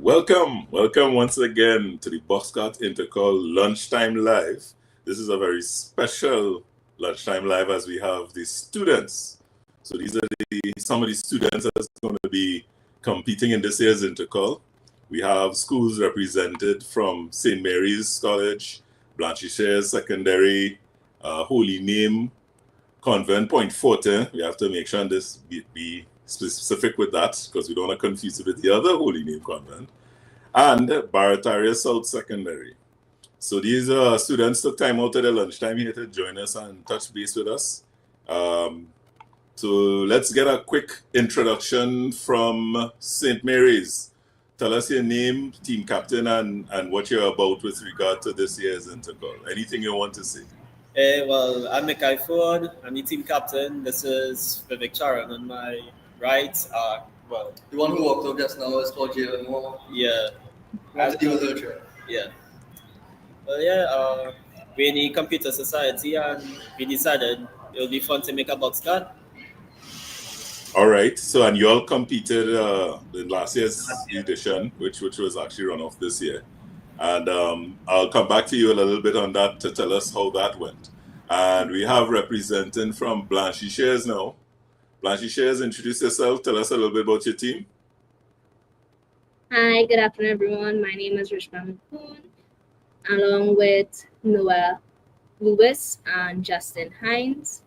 Welcome once again to the Boxcart Intercol Lunchtime Live. This is a very special Lunchtime Live as we have the students. So these are some of the students that's going to be competing in this year's Intercol. We have schools represented from St. Mary's College, Blanchisseuse Secondary, Holy Name, Convent Point Fortin. We have to make sure this be specific with that because we don't want to confuse it with the other Holy Name Convent, and Barataria South Secondary. So these students took time out of their lunchtime here to join us and touch base with us. So let's get a quick introduction from St. Mary's. Tell us your name, team captain, and what you're about with regard to this year's Intercol. Anything you want to say? Well, I'm Mikai Ford. I'm the team captain. This is Vivek Charan on my right. The one who walked up just now is called Jalen Moore. Yeah. That's the other. Yeah. We're in the computer society and we decided it'll be fun to make a box card. All right. So, and you all competed in last year's edition, which was actually run off this year. And I'll come back to you a little bit on that to tell us how that went. And we have representing from Blanchisseuse now. Blanchisseuse, introduce yourself. Tell us a little bit about your team. Hi, good afternoon, everyone. My name is Rishma Mukun, along with Noah Lewis and Justin Hines.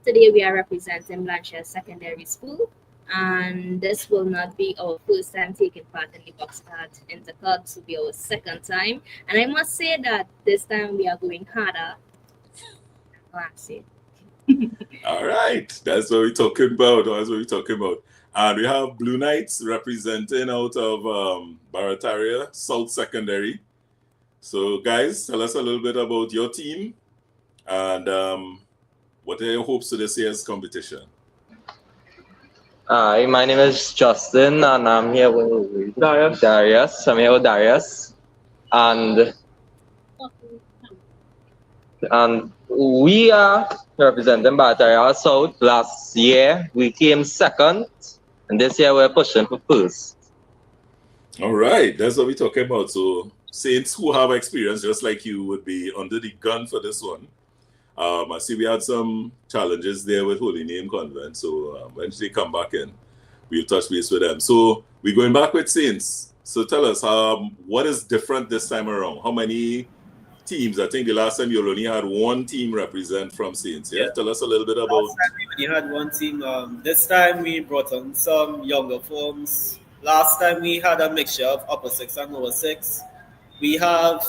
Today we are representing Blanchisseuse Secondary School, and this will not be our first time taking part in the Boxcart Intercol. This will be our second time, and I must say that this time we are going harder than last year. All right, that's what we're talking about. And we have Blue Knights representing out of Barataria South Secondary. So, guys, tell us a little bit about your team and what are your hopes for this year's competition? Hi, my name is Justin, and I'm here with Darius. I'm here with Darius, and we are representing Barataria South. Last year we came second, and this year we're pushing for first. All right, that's what we're talking about. So Saints who have experience just like you would be under the gun for this one. I see we had some challenges there with Holy Name Convent. So when they come back in, we'll touch base with them. So we're going back with Saints. So tell us, what is different this time around? How many teams? I think the last time you only had one team represent from Saints. Yeah? Tell us a little bit about. Last time we only had one team. This time we brought on some younger forms. Last time we had a mixture of upper six and lower six. We have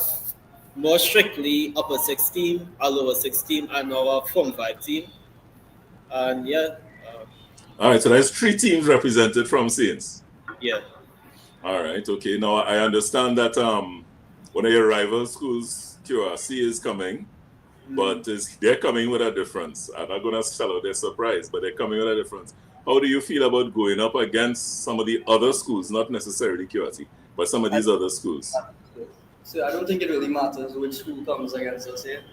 more strictly upper six team, a lower six team, and our form 5 team. And all right, so there's 3 teams represented from Saints. Yeah. All right, okay. Now I understand that one of your rival schools, QRC, is coming, but they're coming with a difference. I'm not going to sell out their surprise, but they're coming with a difference. How do you feel about going up against some of the other schools, not necessarily QRC, but some of these other schools? So I don't think it really matters which school comes against us here.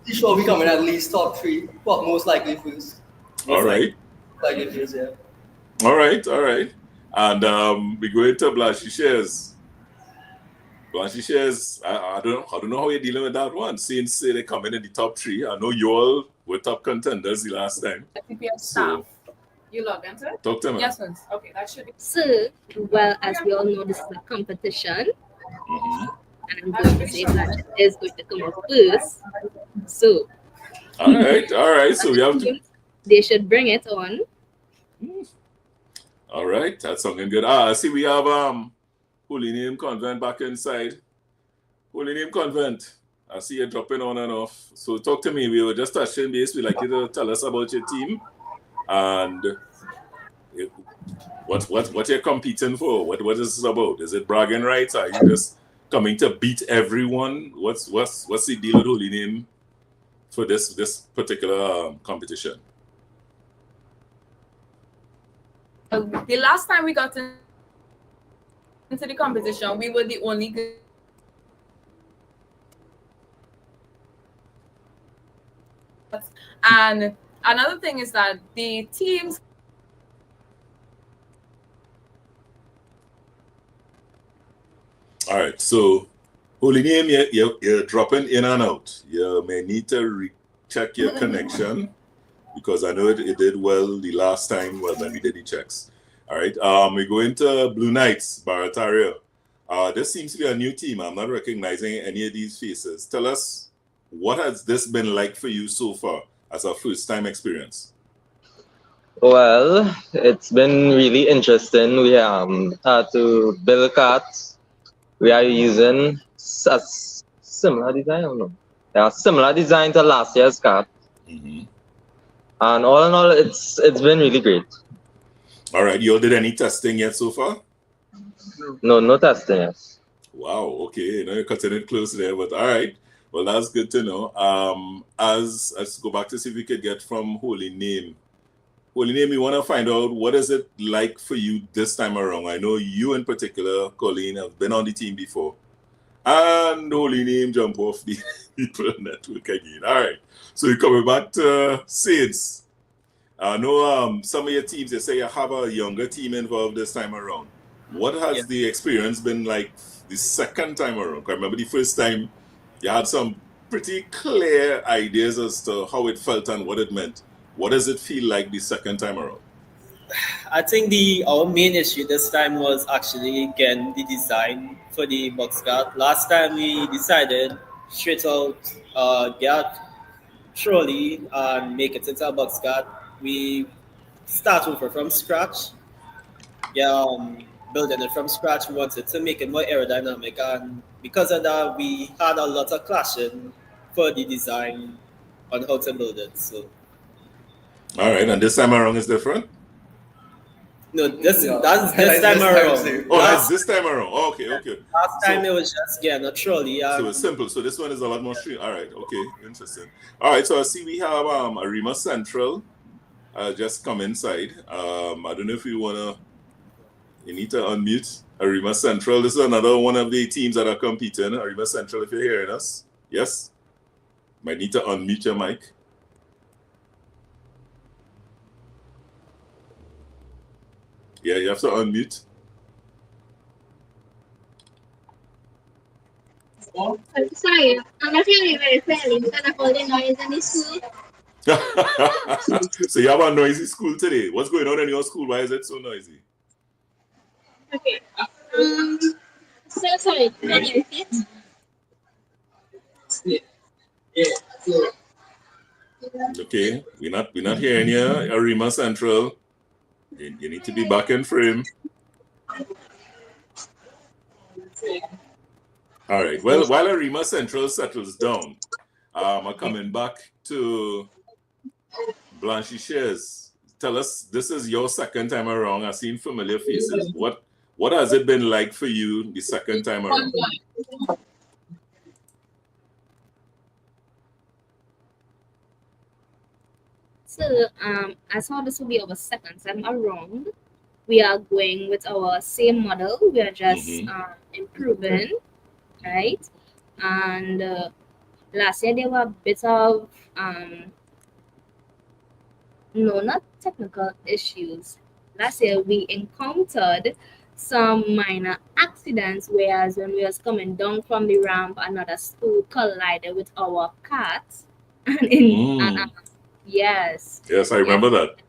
Sure, we come in at least top 3, but most likely first. All right. Like it is, yeah. All right. And we go into Blanchisseuse. I don't know how you're dealing with that one. Since they come in the top 3, I know you all were top contenders the last time. I think we have staff. You log into it? Talk to me. Yes, sir. Okay, that should be. So, well, as we all know, this is a competition. Mm-hmm. And I'm going to say that it is going to come out first. So, all right. So we have to. They should bring it on. All right, that's something good. I see we have Holy Name Convent back inside. Holy Name Convent. I see you dropping on and off. So talk to me. We were just touching base. We'd like you to tell us about your team and what you're competing for. What is this about? Is it bragging rights? Are you just coming to beat everyone? What's the deal with Holy Name for this particular competition? The last time we got into the competition, we were the only good. And another thing is that the teams All right, so Holy Name, you're dropping in and out. You may need to recheck your connection because I know it did well the last time when we did the checks. All right, we go into Blue Knights, Barataria. This seems to be a new team. I'm not recognizing any of these faces. Tell us, what has this been like for you so far as a first-time experience? Well, it's been really interesting. We had to build carts. We are using a similar design, I don't know. Yeah, similar design to last year's cart. Mm-hmm. And all in all, it's been really great. All right, you all did any testing yet so far? No testing yet. Wow, okay, now you're cutting it close there, but all right. Well, that's good to know. As let's go back to see if we could get from Holy Name. Holy Name, we want to find out what is it like for you this time around. I know you in particular, Colleen, have been on the team before. And Holy Name jump off the people network again. All right, so we're coming back to Saints. I know some of your teams, they say you have a younger team involved this time around. What has the experience been like the second time around? I remember the first time you had some pretty clear ideas as to how it felt and what it meant. What does it feel like the second time around? I think our main issue this time was actually again the design for the box cart. Last time we decided straight out get trolley and make it into a box cart. We start over from scratch. Building it from scratch. We wanted to make it more aerodynamic, and because of that, we had a lot of clashing for the design on how to build it. So. All right, and this time around is different? No, that's this time around. Oh, that's this time around. Oh, okay. Last time it was just a trolley. So it's simple. So this one is a lot more stream. All right, okay, interesting. All right, so I see we have Arima Central just come inside. I don't know if you need to unmute Arima Central. This is another one of the teams that are competing. Arima Central, if you're hearing us. Yes? Might need to unmute your mic. Yeah, you have to unmute. I'm sorry, I'm not feeling very friendly because of all the noise in the school. So you have a noisy school today. What's going on in your school? Why is it so noisy? Okay. So sorry, can you repeat? Okay, we're not hearing you, Arima Central. You need to be back in frame. All right. Well, while Arima Central settles down, I'm coming back to Blanche Shares. Tell us, this is your second time around. I've seen familiar faces. What has it been like for you the second time around? So, as how this will be our second time around, we are going with our same model. We are just improving, right? And last year there were a bit of no, not technical issues. Last year we encountered some minor accidents, whereas when we was coming down from the ramp, another stool collided with our cart, and yes, I remember that.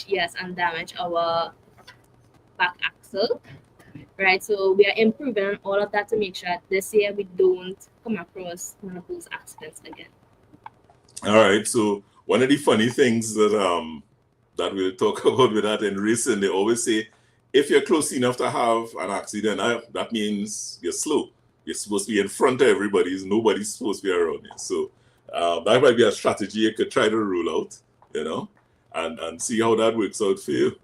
Yes, and damage our back axle. Right, so we are improving on all of that to make sure that this year we don't come across one of those accidents again. All right, so one of the funny things that we'll talk about with that in racing, they always say, if you're close enough to have an accident, that means you're slow. You're supposed to be in front of everybody. Nobody's supposed to be around you. So that might be a strategy you could try to roll out, and see how that works out for you.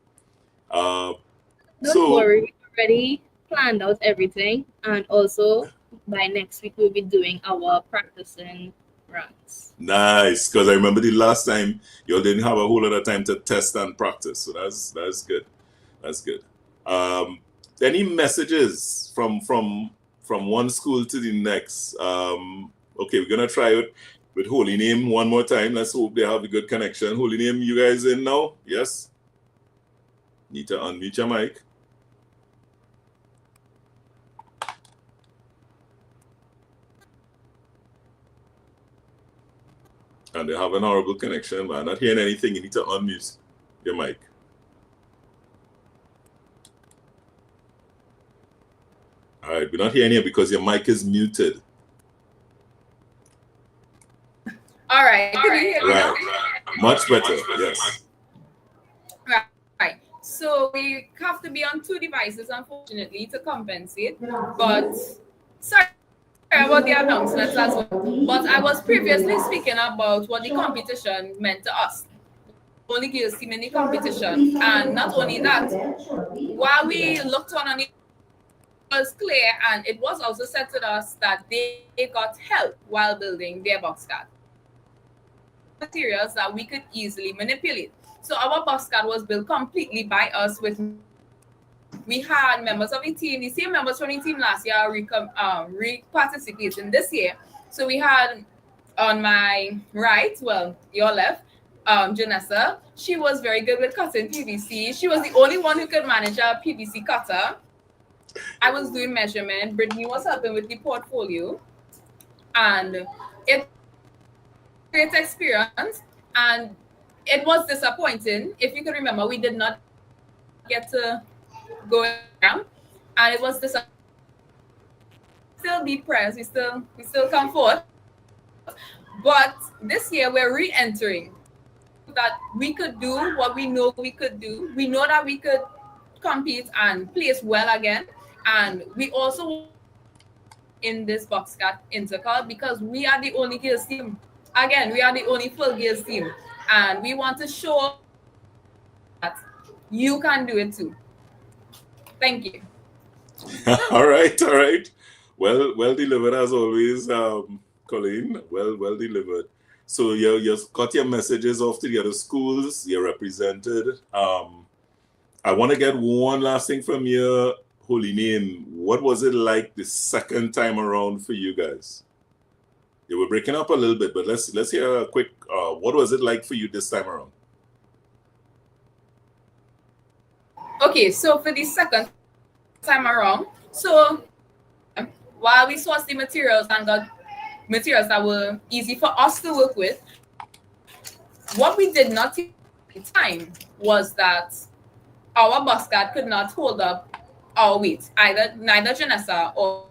Don't worry, we already planned out everything, and also by next week we'll be doing our practicing runs. Nice, because I remember the last time you didn't have a whole lot of time to test and practice, so that's good. That's good. Any messages from one school to the next? Okay, we're gonna try it with Holy Name one more time. Let's hope they have a good connection. Holy Name, you guys in now? Yes. Need to unmute your mic. And they have an horrible connection, but I'm not hearing anything. You need to unmute your mic. All right, we're not hearing you because your mic is muted. All right. Can you hear me now? Much better, yes. Right. So we have to be on 2 devices, unfortunately, to compensate. But sorry about the announcements as well. But I was previously speaking about what the competition meant to us. Only girls team in the competition. And not only that, while we looked on it, was clear, and it was also said to us that they got help while building their box card. Materials that we could easily manipulate. So our box card was built completely by us. We had members of the team, the same members from the team last year re-participating this year. So we had on my right, well, your left, Janessa. She was very good with cutting PVC. She was the only one who could manage a PVC cutter. I was doing measurement. Brittany was helping with the portfolio. And it great experience, and it was disappointing. If you can remember, we did not get to go around, and it was disappointing. Still be pressed, we still come forth. But this year we're re-entering that we could do what we know we could do. We know that we could compete and place well again, and we also in this box card Intercol because we are the only girls team. Again, we are the only full girls team, and we want to show that you can do it too. Thank you. all right. Well delivered as always, Colleen. Well delivered. So you got your messages off to the other schools. You're represented. I want to get one last thing from you, Holy Name. What was it like the second time around for you guys? You were breaking up a little bit, but let's hear a quick. What was it like for you this time around? Okay, so for the second time around, so while we sourced the materials and got materials that were easy for us to work with, what we did not take at the time was that our box card could not hold up our weight, neither Janessa or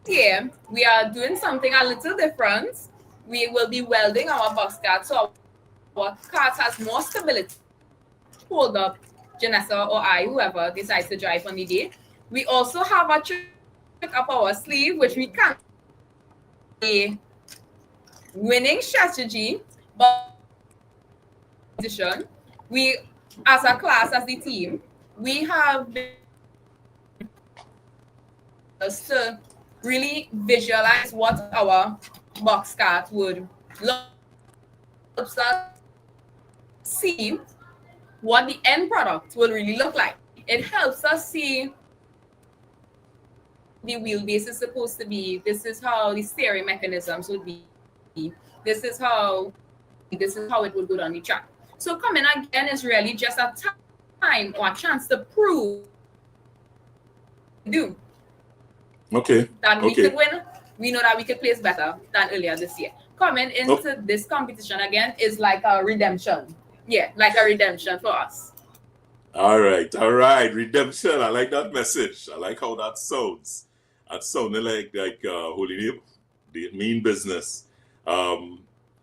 here. We are doing something a little different. We will be welding our box card so our card has more stability. Hold up Janessa or I, whoever decides to drive on the day. We also have a trick up our sleeve, which we can't a winning strategy, but we as a class, as the team, we have been to really visualize what our box card would look like, see what the end product will really look like. It helps us see the wheelbase is supposed to be. This is how the steering mechanisms would be. This is how it would go down the track. So coming again is really just a time or a chance to prove that we could win. We know that we could place better than earlier this year. Coming into this competition again is like a redemption. Yeah, like a redemption for us. All right. Redemption. I like that message. I like how that sounds. That sounded like Holy Name, the mean business. I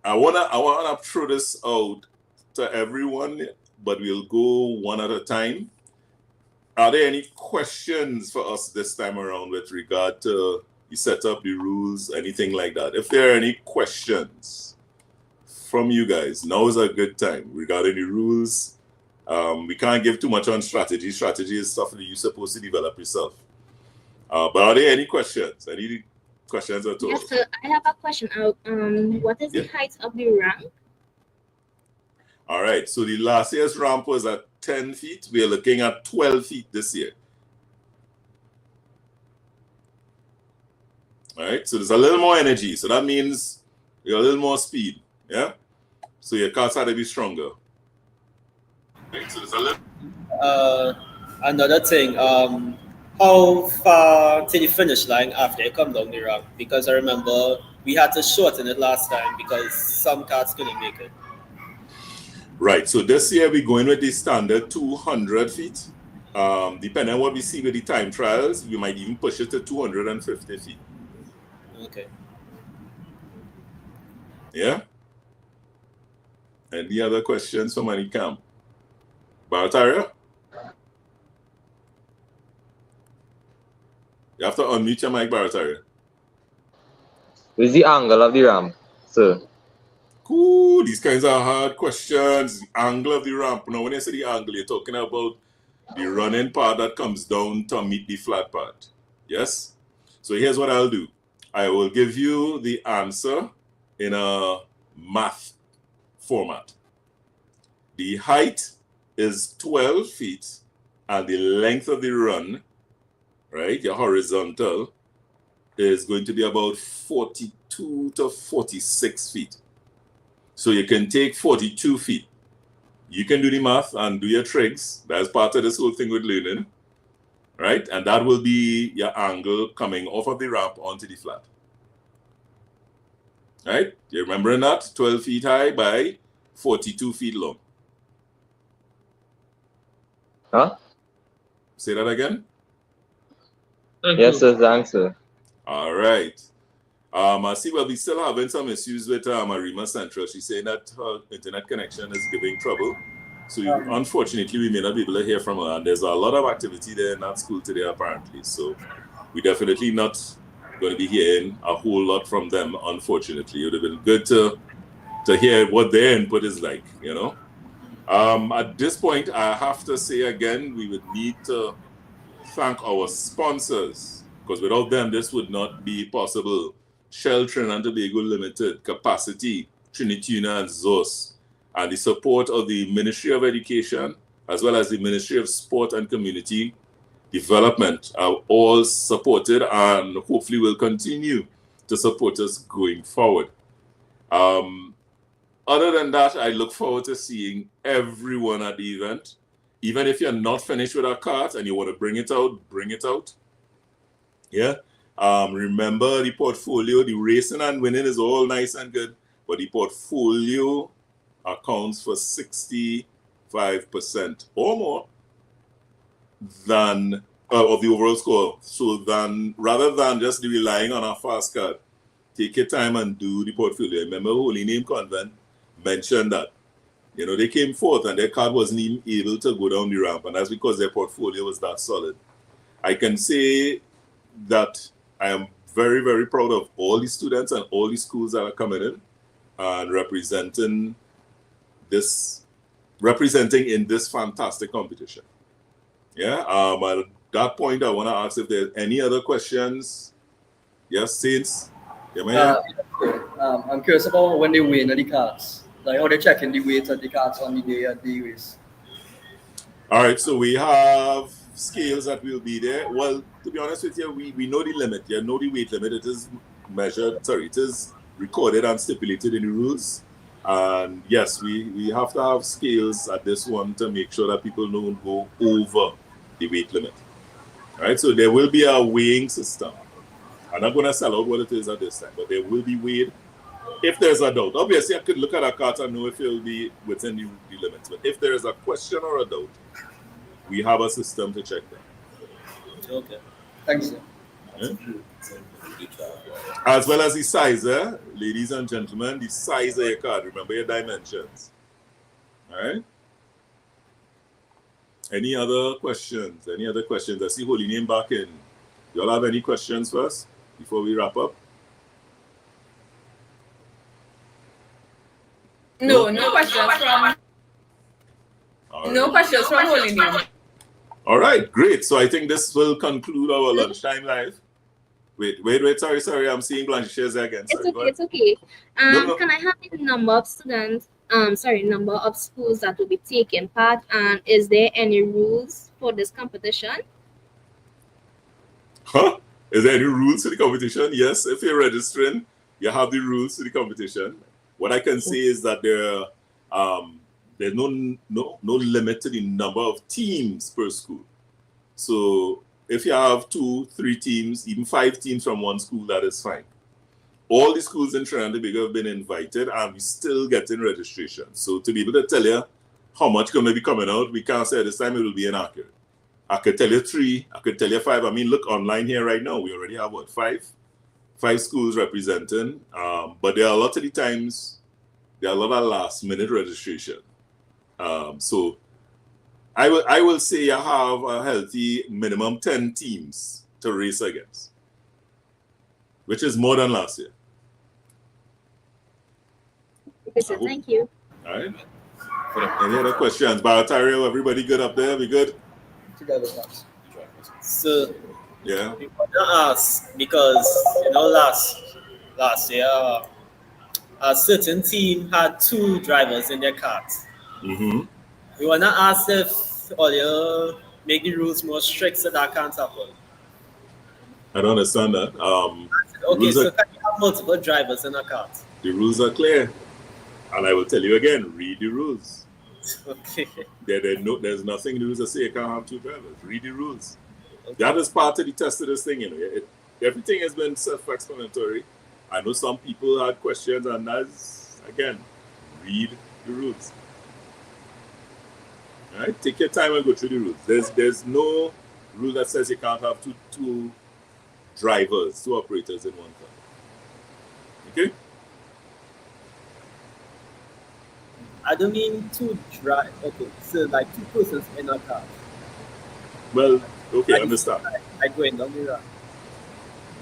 wanna throw this out to everyone, but we'll go one at a time. Are there any questions for us this time around with regard to the setup, the rules, anything like that? If there are any questions from you guys, now is a good time regarding the rules. We can't give too much on strategy. Strategy is stuff that you're supposed to develop yourself. But are there any questions? Any questions at all? Yes, sir. I have a question. What is the height of the ramp? All right. So the last year's ramp was at 10 feet. We are looking at 12 feet this year. All right. So there's a little more energy. So that means you got a little more speed. Yeah. So your cars had to be stronger. Right. So there's a little. Another thing. How far to the finish line after you come down the ramp? Because I remember we had to shorten it last time because some cars couldn't make it. Right. So this year we're going with the standard 200 feet. Depending on what we see with the time trials, we might even push it to 250 feet. Okay. Yeah. Any other questions from any camp? Barataria? You have to unmute your mic, Barataria. What's the angle of the ramp, sir? Cool. These kinds of hard questions. The angle of the ramp. Now, when you say the angle, you're talking about the running part that comes down to meet the flat part. Yes? So here's what I'll do. I will give you the answer in a math format. The height is 12 feet and the length of the run, right, your horizontal, is going to be about 42 to 46 feet. So you can take 42 feet. You can do the math and do your tricks. That's part of this whole thing with learning, right? And that will be your angle coming off of the ramp onto the flat. Right? You remembering that? 12 feet high by 42 feet long. Huh? Say that again? Yes, sir. Thanks, sir. All right. I see we'll be still having some issues with Arima Central. She's saying that her internet connection is giving trouble. So unfortunately, we may not be able to hear from her. And there's a lot of activity there in that school today, apparently. So we're definitely not going to be hearing a whole lot from them, unfortunately. It would have been good to hear what their input is like, you know. At this point, I have to say again, we would need to thank our sponsors, because without them, this would not be possible. Shell Trinidad and Tobago Limited, Capacity, Trinituna and ZOS, and the support of the Ministry of Education, as well as the Ministry of Sport and Community Development, are all supported and hopefully will continue to support us going forward. Other than that, I look forward to seeing everyone at the event. Even if you're not finished with a cart and you want to bring it out, bring it out. Yeah. Remember the portfolio, the racing and winning is all nice and good, but the portfolio accounts for 65% or more than of the overall score. So rather than just relying on a fast card, take your time and do the portfolio. Remember, Holy Name Convent mentioned that, you know, they came forth and their card wasn't even able to go down the ramp, and that's because their portfolio was that solid. I can say that I am very, very proud of all the students and all the schools that are coming in and representing in this fantastic competition. Yeah. At that point, I want to ask if there's any other questions. Yes, Saints. I'm curious about when they weigh the carts, like how they checking the weight of the carts on the day of the race. All right, so we have scales that will be there. Well, to be honest with you, we know the limit. You know the weight limit. It is it is recorded and stipulated in the rules. And yes, we have to have scales at this one to make sure that people don't go over the weight limit. All right, so there will be a weighing system. I'm not going to sell out what it is at this time, but there will be weighed if there's a doubt. Obviously, I could look at a cart and know if it will be within the limits. But if there is a question or a doubt, we have a system to check that. Okay. Thanks, sir. Yeah. As well as the size, ladies and gentlemen, the size of your card. Remember your dimensions. All right? Any other questions? I see Holy Name back in. You all have any questions first before we wrap up? No questions from. Right. No questions from Holy Name. All right, great. So I think this will conclude our lunchtime live. Wait. Sorry. I'm seeing Blanche shares again. Sorry, It's okay. No. Can I have the number of students? Number of schools that will be taking part, and is there any rules for this competition? Is there any rules to the competition? Yes, if you're registering, you have the rules to the competition. What I can say is that there's no limit to the number of teams per school. So if you have 2, 3 teams, even 5 teams from one school, that is fine. all the schools in Trinidad and Tobago have been invited, and we're still getting registration. So to be able to tell you how much going to be coming out, we can't say at this time it will be inaccurate. I could tell you 3, I could tell you 5. I mean, look online here right now. We already have, what, 5? 5 schools representing. But there are a lot of the times, there are a lot of last-minute registration. So I will say you have a healthy minimum 10 teams to race against, which is more than last year. Okay, so thank you. All right. Any other questions? Baratario, everybody good up there? We good? So Yeah. we want to ask because last year a certain team had 2 drivers in their carts. Mm-hmm. We want to ask if all you make the rules more strict so that can't happen. I don't understand that. Okay, so can you have multiple drivers in a cart? The rules are clear. And I will tell you again, read the rules. Okay. There's nothing in the rules that say you can't have 2 drivers. Read the rules. That is part of the test of this thing, everything has been self-explanatory. I know some people had questions, and that's, again, read the rules. All right? Take your time and go through the rules. There's no rule that says you can't have two drivers, 2 operators in one car. Okay? I don't mean 2 drive. Okay, so like 2 persons in a car. Well, okay, I understand. Like going down the road.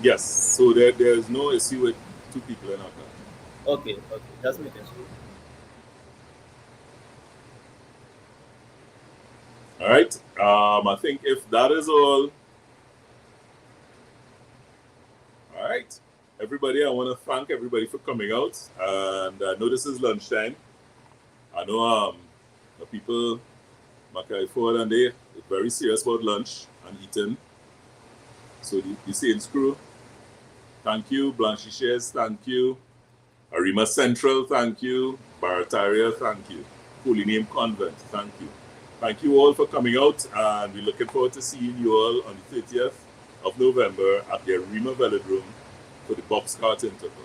Yes, so there's no issue with 2 people in a car. Okay, that's making sure. All right. I think if that is all right, everybody, I want to thank everybody for coming out. And I know this is lunchtime. I know the people, Mackay Ford, and they are very serious about lunch and eating. So the Saints crew, thank you. Blanchy Shares, thank you. Arima Central, thank you. Barataria, thank you. Holy Name Convent, thank you. Thank you all for coming out, and we're looking forward to seeing you all on the 30th of November at the Arima Velodrome for the box kart interval.